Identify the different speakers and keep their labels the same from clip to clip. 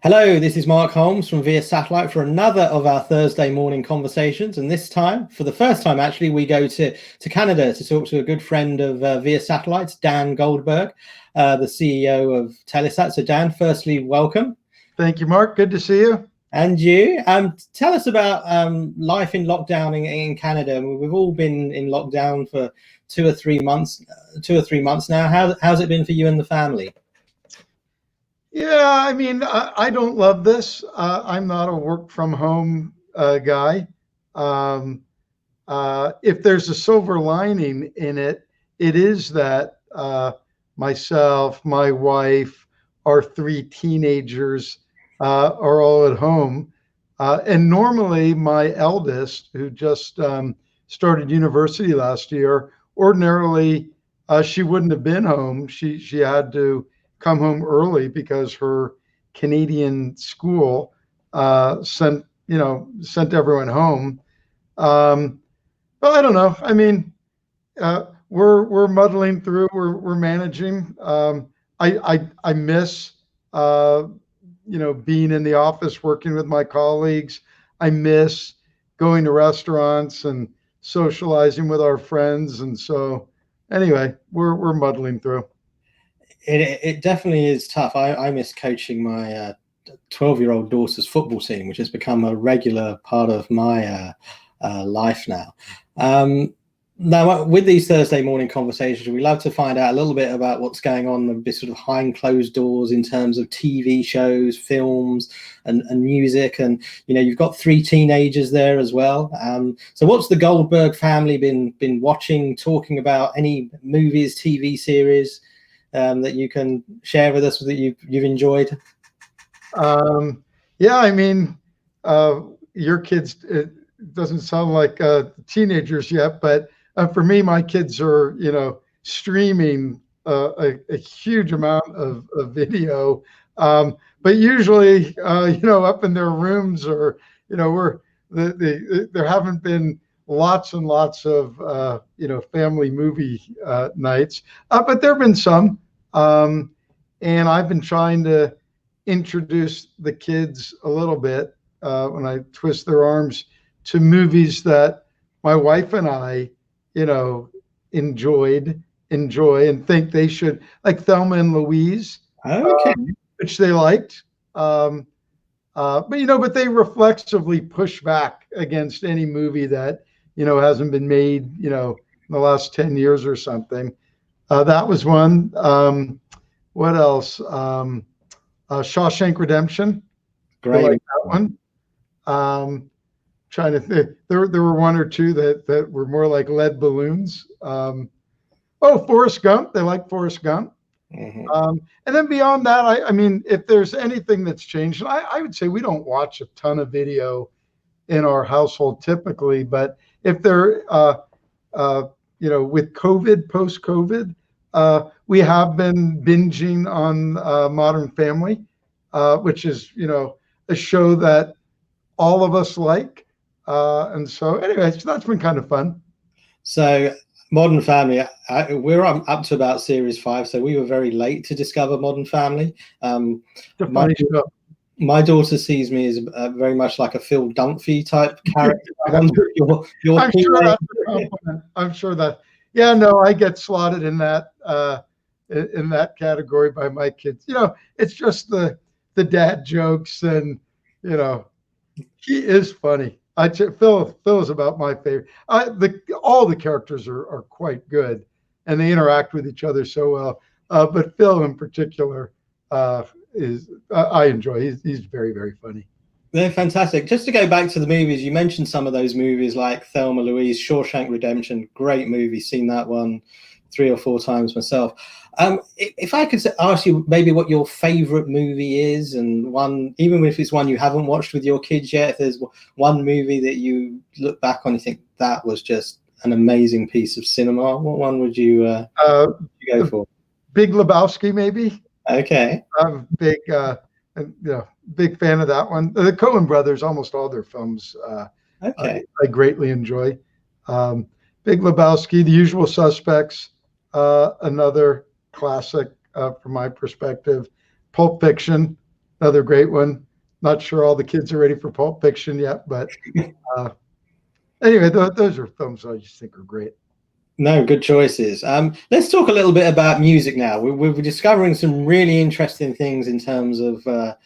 Speaker 1: Hello, this is Mark Holmes from Via Satellite for another of our Thursday morning conversations. And this time, for the first time actually, we go to Canada to talk to a good friend of Via Satellite's, Dan Goldberg, the CEO of Telesat. So Dan, firstly, welcome.
Speaker 2: Thank you, Mark. Good to see you.
Speaker 1: And you. Tell us about life in lockdown in Canada. We've all been in lockdown for 2 or 3 months now. How's it been for you and the family?
Speaker 2: Yeah, I mean, I don't love this. I'm not a work from home guy. If there's a silver lining in it, it is that myself, my wife, our 3 teenagers are all at home. And normally my eldest, who just started university last year, ordinarily she wouldn't have been home. She had to come home early because her Canadian school sent everyone home. But I don't know. I mean, we're muddling through. We're managing. I miss being in the office working with my colleagues. I miss going to restaurants and socializing with our friends. And so anyway, we're muddling through.
Speaker 1: It definitely is tough. I miss coaching my 12-year-old daughter's football team, which has become a regular part of my life now. Now, with these Thursday morning conversations, we love to find out a little bit about what's going on this sort of behind closed doors in terms of TV shows, films, and music. And you've got 3 teenagers there as well. So, what's the Goldberg family been watching, talking about? Any movies, TV series that you can share with us that you've enjoyed?
Speaker 2: Yeah, I mean, your kids, it doesn't sound like teenagers yet, but for me, my kids are, streaming a huge amount of video, but usually, up in their rooms, or there haven't been lots and lots of family movie nights, but there've been some. And I've been trying to introduce the kids a little bit when I twist their arms to movies that my wife and I, enjoy and think they should, like Thelma and Louise,
Speaker 1: Okay.
Speaker 2: which they liked. But they reflexively push back against any movie that, hasn't been made, in the last 10 years or something. That was one. What else? Shawshank Redemption.
Speaker 1: Great.
Speaker 2: I like that one. Trying to think. There were 1 or 2 that were more like lead balloons. Forrest Gump. They like Forrest Gump.
Speaker 1: Mm-hmm.
Speaker 2: And then beyond that, I mean, if there's anything that's changed, and I would say we don't watch a ton of video in our household typically, but if they're, with COVID, post-COVID, we have been binging on Modern Family, which is, a show that all of us like. And so anyway, so that's been kind of fun.
Speaker 1: So Modern Family, we're up to about series 5, so we were very late to discover Modern Family. My daughter sees me as very much like a Phil Dunphy type character.
Speaker 2: I'm sure that. Yeah, no, I get slotted in that category by my kids. It's just the dad jokes, and he is funny. Phil is about my favorite. All the characters are quite good, and they interact with each other so well. But Phil in particular is I enjoy. He's very, very funny.
Speaker 1: They're fantastic. Just to go back to the movies, you mentioned some of those movies like Thelma Louise, Shawshank Redemption. Great movie. Seen that one 3 or 4 times myself. If I could ask you maybe what your favorite movie is, and one, even if it's one you haven't watched with your kids yet, if there's one movie that you look back on, you think that was just an amazing piece of cinema, what one would you go for?
Speaker 2: Big Lebowski, maybe.
Speaker 1: Okay.
Speaker 2: I'm big fan of that one. The Coen brothers, almost all their films,
Speaker 1: okay,
Speaker 2: I greatly enjoy. Big Lebowski, The Usual Suspects, another classic from my perspective. Pulp Fiction, another great one. Not sure all the kids are ready for Pulp Fiction yet, but uh, anyway, those are films I just think are great.
Speaker 1: No, good choices. Let's talk a little bit about music now. We're discovering some really interesting things in terms of the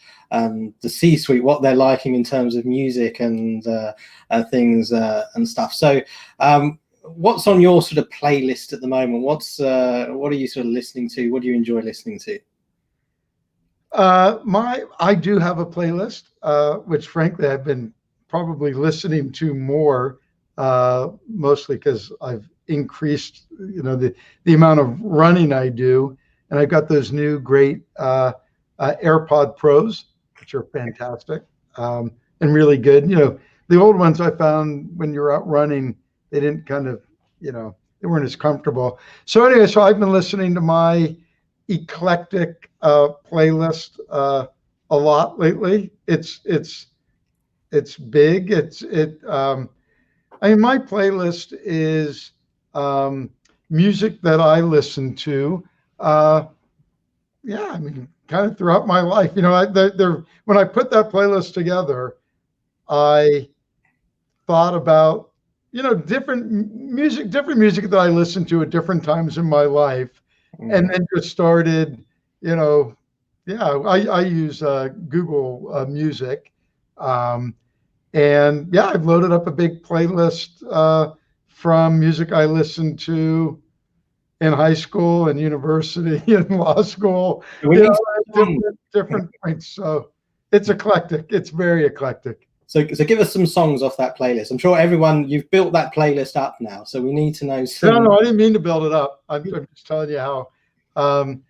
Speaker 1: C-suite, what they're liking in terms of music and things and stuff. So, what's on your sort of playlist at the moment? What are you sort of listening to? What do you enjoy listening to?
Speaker 2: I do have a playlist, which frankly I've been probably listening to more, mostly because I've increased, the amount of running I do, and I've got those new great AirPod Pros, which are fantastic, and really good. The old ones I found when you're out running, they didn't kind of, they weren't as comfortable. So anyway, so I've been listening to my eclectic playlist a lot lately. It's big. I mean, my playlist is music that I listen to. Yeah, I mean, kind of throughout my life. When I put that playlist together, I thought about different music that I listened to at different times in my life, and then just started, yeah, I use Google Music, and yeah, I've loaded up a big playlist from music I listened to in high school and university and law school,
Speaker 1: We
Speaker 2: you
Speaker 1: need
Speaker 2: know,
Speaker 1: some
Speaker 2: different points. So it's eclectic. It's very eclectic.
Speaker 1: So give us some songs off that playlist. I'm sure you've built that playlist up now, so we need to know some.
Speaker 2: No, I didn't mean to build it up. I'm just telling you how. Um,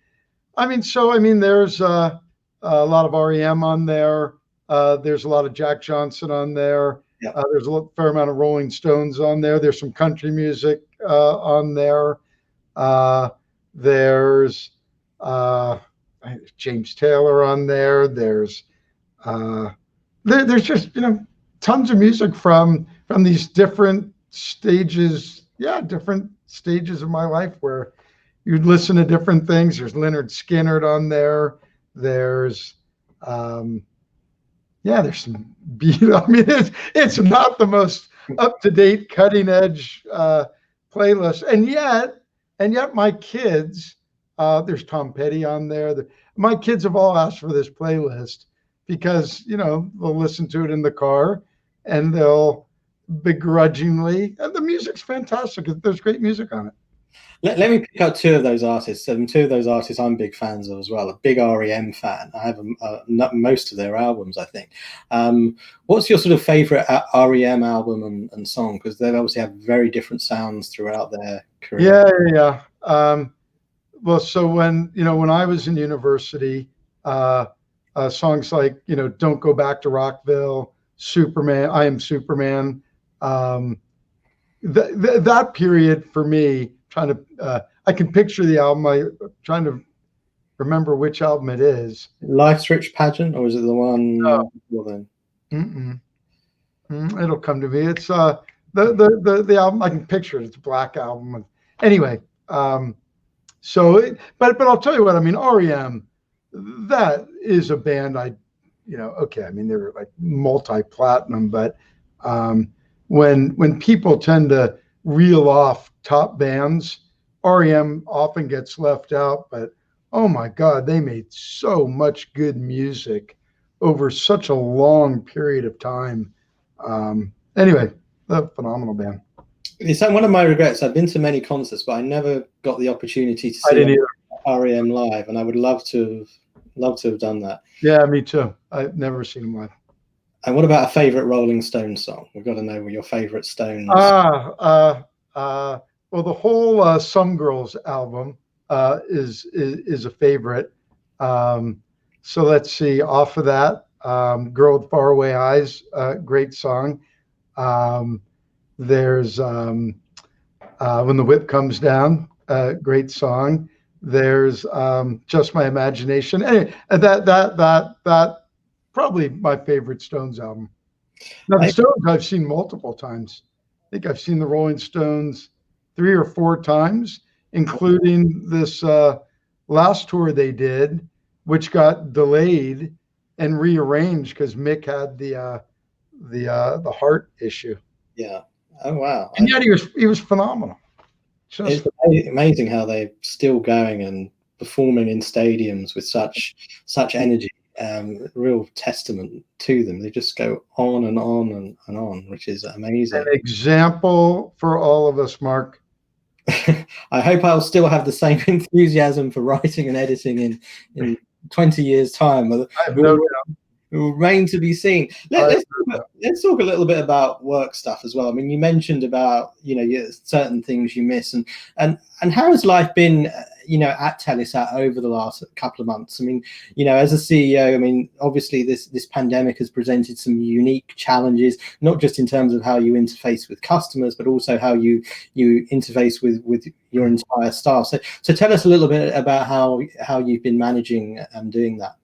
Speaker 2: there's a lot of REM on there. There's a lot of Jack Johnson on there.
Speaker 1: Yeah.
Speaker 2: There's a fair amount of Rolling Stones on there. There's some country music on there. There's James Taylor on there. There's just tons of music from these different stages. Yeah, different stages of my life where you'd listen to different things. There's Leonard Skinner on there. There's there's some I mean, it's not the most up to date, cutting edge playlist, and yet my kids, there's Tom Petty on there. My kids have all asked for this playlist because they'll listen to it in the car, and they'll begrudgingly, and the music's fantastic. There's great music on it.
Speaker 1: Let me pick out two of those artists. Two of those artists I'm big fans of as well. A big REM fan. I have most of their albums, I think. What's your sort of favorite REM album and song? Because they obviously have very different sounds throughout their career.
Speaker 2: Yeah. Well, so when I was in university, songs like "Don't Go Back to Rockville," "Superman," "I Am Superman," that period for me, I can picture the album. I'm trying to remember which album it is.
Speaker 1: Life's Rich Pageant, or is it the one before then?
Speaker 2: It'll come to me. It's the album. I can picture it. It's a black album. Anyway, but I'll tell you what. I mean, REM, that is a band okay. I mean, they were like multi-platinum, but when people tend to reel off top bands, REM often gets left out. But oh my God, they made so much good music over such a long period of time. Anyway, a phenomenal band.
Speaker 1: It's one of my regrets. I've been to many concerts, but I never got the opportunity to see REM live, and I would love to have done that.
Speaker 2: Yeah, me too. I've never seen them live.
Speaker 1: And what about a favorite Rolling Stones song? We've got to know your favorite Stones.
Speaker 2: Well, the whole "Some Girls" album is a favorite. So let's see. Off of that, "Girl with Faraway Eyes," great song. There's "When the Whip Comes Down," great song. There's "Just My Imagination." Anyway, that probably my favorite Stones album. Now, the Stones I've seen multiple times. I think I've seen the Rolling Stones 3 or 4 times, including this last tour they did, which got delayed. and rearrange because Mick had the heart issue.
Speaker 1: Yeah. Oh wow.
Speaker 2: And yet he was phenomenal.
Speaker 1: It's amazing how they're still going and performing in stadiums with such energy. Real testament to them. They just go on and on and on, which is amazing.
Speaker 2: An example for all of us, Mark.
Speaker 1: I hope I'll still have the same enthusiasm for writing and editing in 20 years' time.
Speaker 2: I have no doubt.
Speaker 1: It will remain to be seen. Let's talk a little bit about work stuff as well. I mean, you mentioned about certain things you miss, and how has life been at Telesat over the last couple of months? I mean, as a CEO, I mean, obviously this pandemic has presented some unique challenges, not just in terms of how you interface with customers, but also how you interface with your entire staff. So tell us a little bit about how you've been managing and doing that.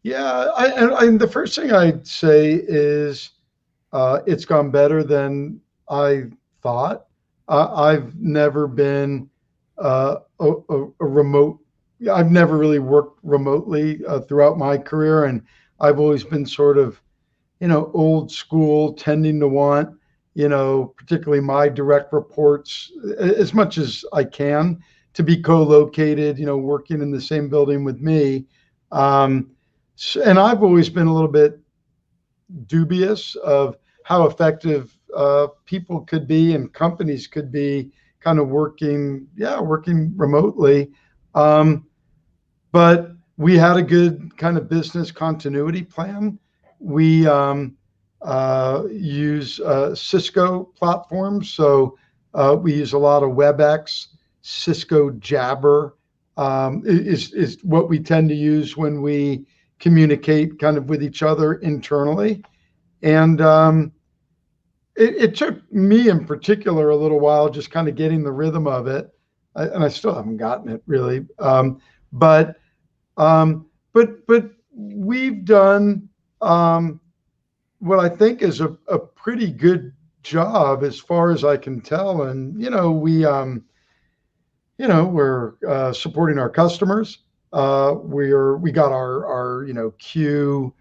Speaker 2: Yeah, I the first thing I'd say is it's gone better than I thought. I've never been a remote. I've never really worked remotely throughout my career, and I've always been sort of, old school, tending to want, particularly my direct reports, as much as I can, to be co-located, working in the same building with me. And I've always been a little bit dubious of how effective people could be and companies could be kind of working remotely. But we had a good kind of business continuity plan. We use Cisco platforms. So we use a lot of WebEx. Cisco Jabber is what we tend to use when we communicate kind of with each other internally. And it took me in particular a little while just kind of getting the rhythm of it. And I still haven't gotten it really. But we've done what I think is a pretty good job as far as I can tell. And, we're supporting our customers. We got our Q1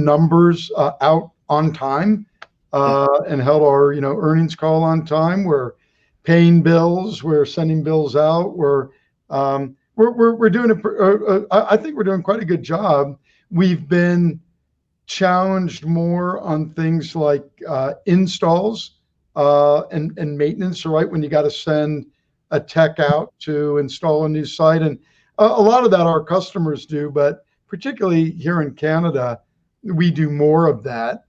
Speaker 2: numbers out on time and held our earnings call on time. We're paying bills. We're sending bills out. We're doing I think we're doing quite a good job. We've been challenged more on things like installs and maintenance. Right when you got to send a tech out to install a new site, and a lot of that our customers do, but particularly here in Canada, we do more of that,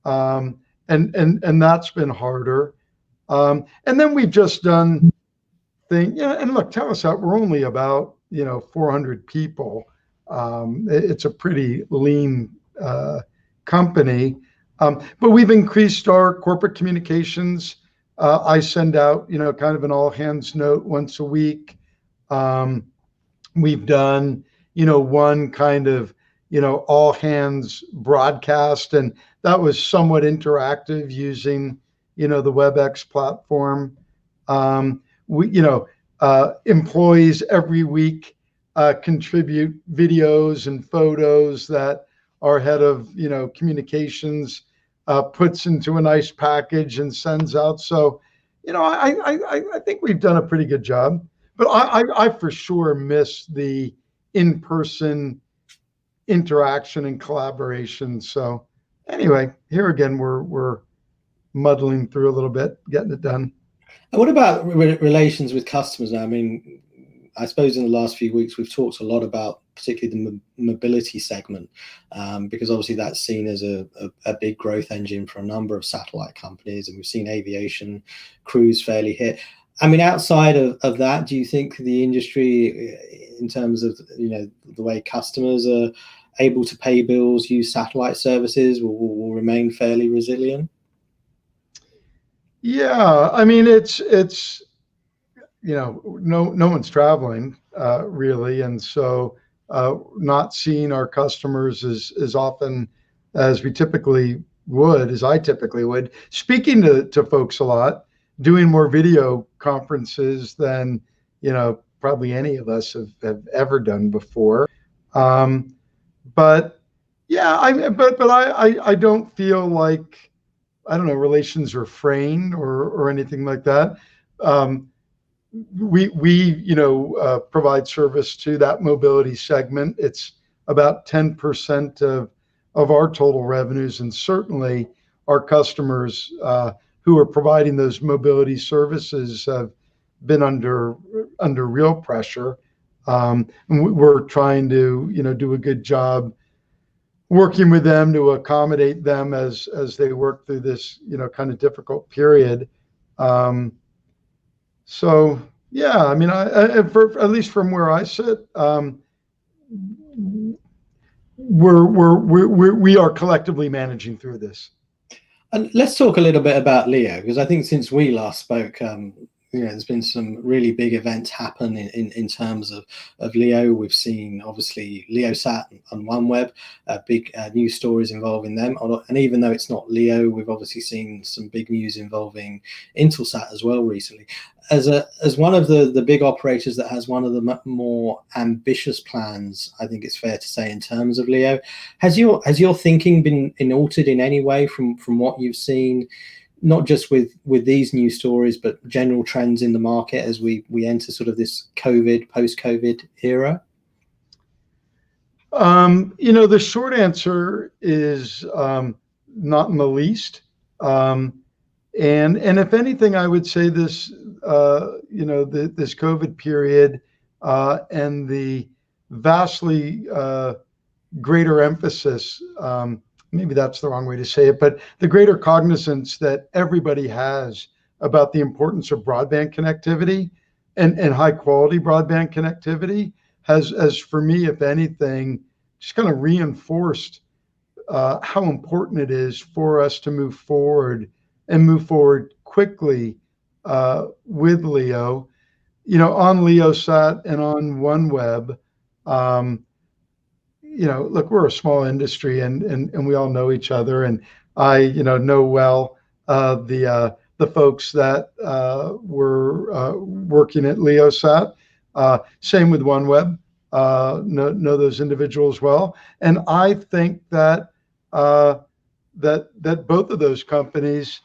Speaker 2: and that's been harder. And then we've just done things. And look, Telesat, we're only about 400 people. It's a pretty lean company, but we've increased our corporate communications. I send out kind of an all hands note once a week. We've done one kind of all hands broadcast, and that was somewhat interactive using the WebEx platform. We employees every week contribute videos and photos that our head of communications puts into a nice package and sends out. So I think we've done a pretty good job, but I for sure miss the in-person interaction and collaboration. So anyway, here again we're muddling through a little bit, getting it done.
Speaker 1: And what about relations with customers now? I mean, I suppose in the last few weeks we've talked a lot about particularly the mobility segment, because obviously that's seen as a big growth engine for a number of satellite companies, and we've seen aviation, cruise fairly hit. I mean, outside of that, do you think the industry, in terms of the way customers are able to pay bills, use satellite services, will remain fairly resilient?
Speaker 2: Yeah, I mean it's no one's traveling really, and so not seeing our customers as often as we typically would, as I typically would. Speaking to folks a lot, doing more video conferences than probably any of us have ever done before. But yeah, I don't feel like, I don't know, relations are framed or anything like that. Um, we provide service to that mobility segment. It's about 10% of our total revenues, and certainly our customers who are providing those mobility services have been under real pressure. And we're trying to do a good job working with them to accommodate them as they work through this kind of difficult period. Um, so yeah, I mean, for, at least from where I sit, we are collectively managing through this.
Speaker 1: And let's talk a little bit about Leo, because I think since we last spoke, there's been some really big events happen in terms of Leo. We've seen obviously LeoSat and OneWeb, big news stories involving them. And even though it's not Leo, we've obviously seen some big news involving Intelsat as well recently. As one of the big operators that has one of the more ambitious plans, I think it's fair to say, in terms of Leo, has your thinking been altered in any way from what you've seen, not just with these news stories, but general trends in the market as we enter sort of this post-COVID era?
Speaker 2: The short answer is not in the least. And if anything, I would say this, this COVID period and the vastly greater emphasis, maybe that's the wrong way to say it, but the greater cognizance that everybody has about the importance of broadband connectivity and high quality broadband connectivity has for me, if anything, just kind of reinforced how important it is for us to move forward and move forward quickly with Leo, on LeoSat and on OneWeb. Look, we're a small industry, and we all know each other, and I know well the folks that were working at LeoSat. Same with OneWeb. Know those individuals well, and I think that that both of those companies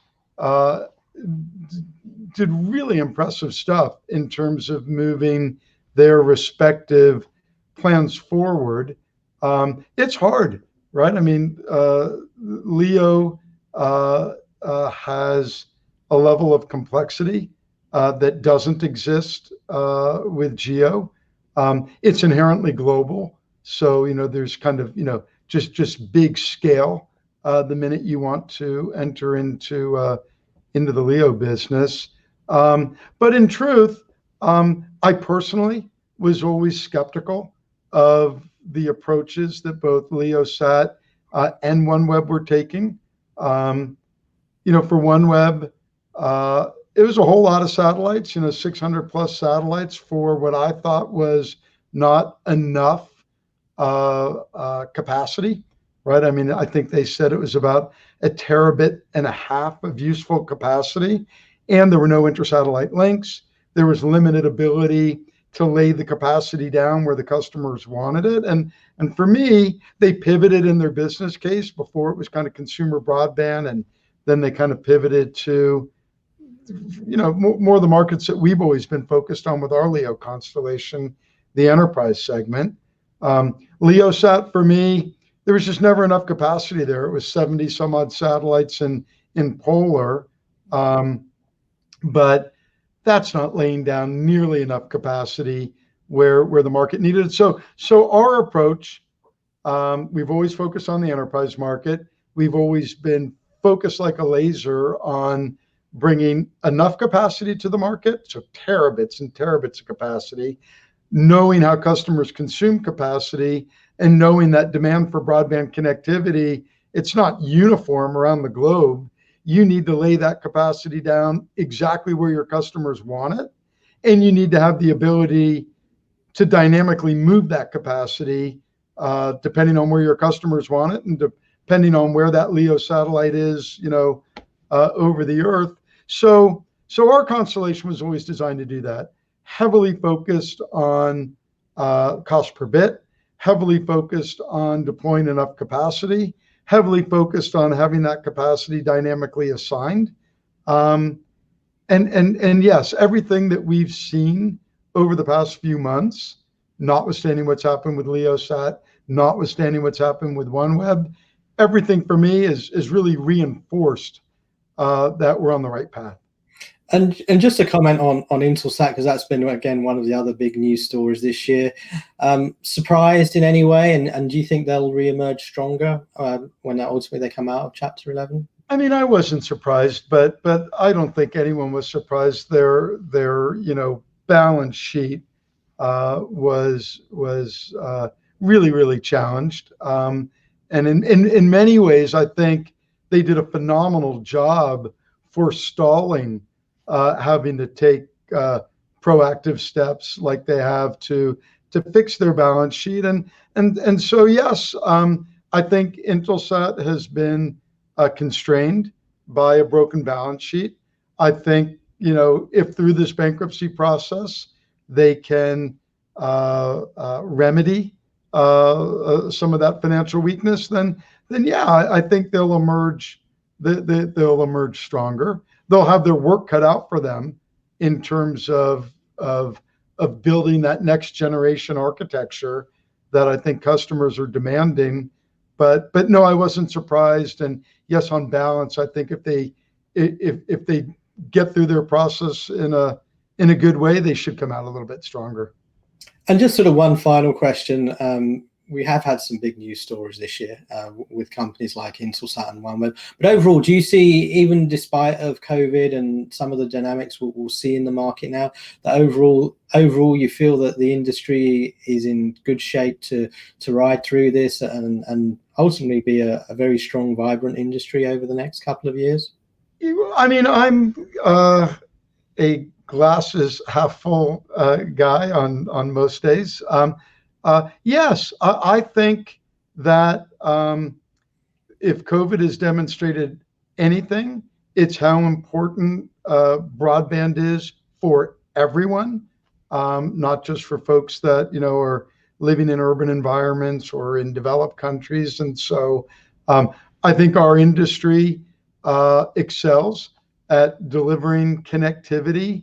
Speaker 2: did really impressive stuff in terms of moving their respective plans forward. It's hard, right? I mean, Leo has a level of complexity that doesn't exist with Geo. It's inherently global, so there's kind of just big scale the minute you want to enter into the Leo business. But in truth, I personally was always skeptical of the approaches that both LeoSat and OneWeb were taking. For OneWeb, it was a whole lot of satellites, 600 plus satellites for what I thought was not enough capacity, right? I mean, I think they said it was about 1.5 terabit of useful capacity, and there were no intersatellite links. There was limited ability to lay the capacity down where the customers wanted it. And for me, they pivoted in their business case. Before it was kind of consumer broadband, and then they kind of pivoted to more of the markets that we've always been focused on with our Leo constellation, the enterprise segment. LeoSat, for me, there was just never enough capacity there. It was 70 some odd satellites in polar, but that's not laying down nearly enough capacity where the market needed it. So our approach, we've always focused on the enterprise market. We've always been focused like a laser on bringing enough capacity to the market, so terabits and terabits of capacity, knowing how customers consume capacity, and knowing that demand for broadband connectivity, it's not uniform around the globe. You need to lay that capacity down exactly where your customers want it, and you need to have the ability to dynamically move that capacity depending on where your customers want it, and depending on where that LEO satellite is, over the Earth. So our constellation was always designed to do that. Heavily focused on cost per bit, heavily focused on deploying enough capacity, heavily focused on having that capacity dynamically assigned. And yes, everything that we've seen over the past few months, notwithstanding what's happened with LeoSat, notwithstanding what's happened with OneWeb, everything for me is really reinforced that we're on the right path.
Speaker 1: And just a comment on Intelsat, because that's been, again, one of the other big news stories this year. Surprised in any way, and do you think they'll reemerge stronger when ultimately they come out of Chapter 11?
Speaker 2: I mean, I wasn't surprised, but I don't think anyone was surprised. Their balance sheet was really challenged, and in many ways, I think they did a phenomenal job forestalling having to take proactive steps like they have to fix their balance sheet, and so yes, I think Intelsat has been constrained by a broken balance sheet. I think if through this bankruptcy process they can remedy some of that financial weakness, then yeah, I think they'll emerge. They'll emerge stronger. They'll have their work cut out for them in terms of building that next generation architecture that I think customers are demanding. But no, I wasn't surprised. And yes, on balance, I think if they get through their process in a good way, they should come out a little bit stronger.
Speaker 1: And just sort of one final question. We have had some big news stories this year with companies like Intelsat and OneWeb. But overall, do you see, even despite of COVID and some of the dynamics we'll see in the market now, that overall you feel that the industry is in good shape to ride through this and ultimately be a very strong, vibrant industry over the next couple of years?
Speaker 2: I mean, I'm a glasses half full guy on most days. Yes, I think that if COVID has demonstrated anything, it's how important broadband is for everyone, not just for folks that are living in urban environments or in developed countries. And so I think our industry excels at delivering connectivity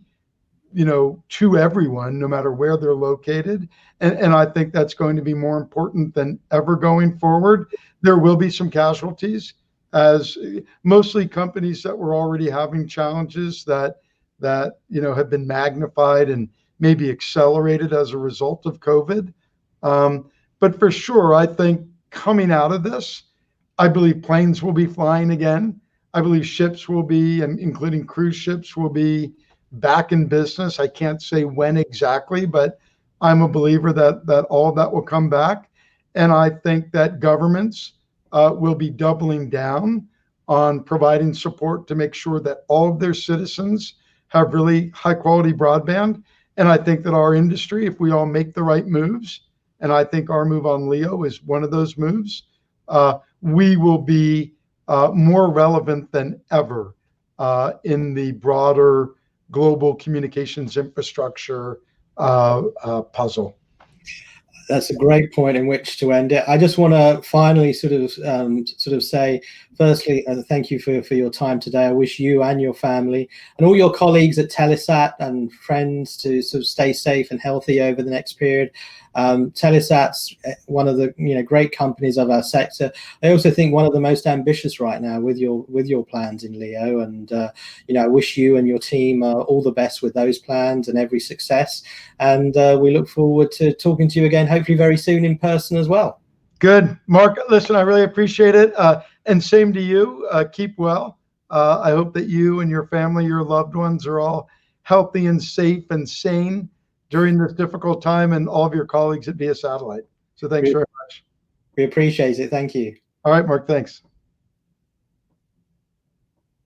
Speaker 2: to everyone, no matter where they're located. And I think that's going to be more important than ever going forward. There will be some casualties, as mostly companies that were already having challenges that have been magnified and maybe accelerated as a result of COVID. But for sure, I think coming out of this, I believe planes will be flying again. I believe ships will be, and including cruise ships, will be back in business. I can't say when exactly, but I'm a believer that all of that will come back. And I think that governments will be doubling down on providing support to make sure that all of their citizens have really high quality broadband. And I think that our industry, if we all make the right moves, and I think our move on LEO is one of those moves, we will be more relevant than ever in the broader global communications infrastructure puzzle.
Speaker 1: That's a great point in which to end it. I just want to finally sort of say, firstly, thank you for your time today. I wish you and your family and all your colleagues at Telesat and friends to sort of stay safe and healthy over the next period. Telesat's one of the great companies of our sector. I also think one of the most ambitious right now with your plans in LEO, and I wish you and your team all the best with those plans and every success. And we look forward to talking to you again, hopefully very soon in person as well.
Speaker 2: Good, Mark. Listen, I really appreciate it, and same to you. Keep well. I hope that you and your family, your loved ones, are all healthy and safe and sane during this difficult time, and all of your colleagues at Via Satellite. So thanks very much.
Speaker 1: We appreciate it. Thank you.
Speaker 2: All right, Mark, thanks.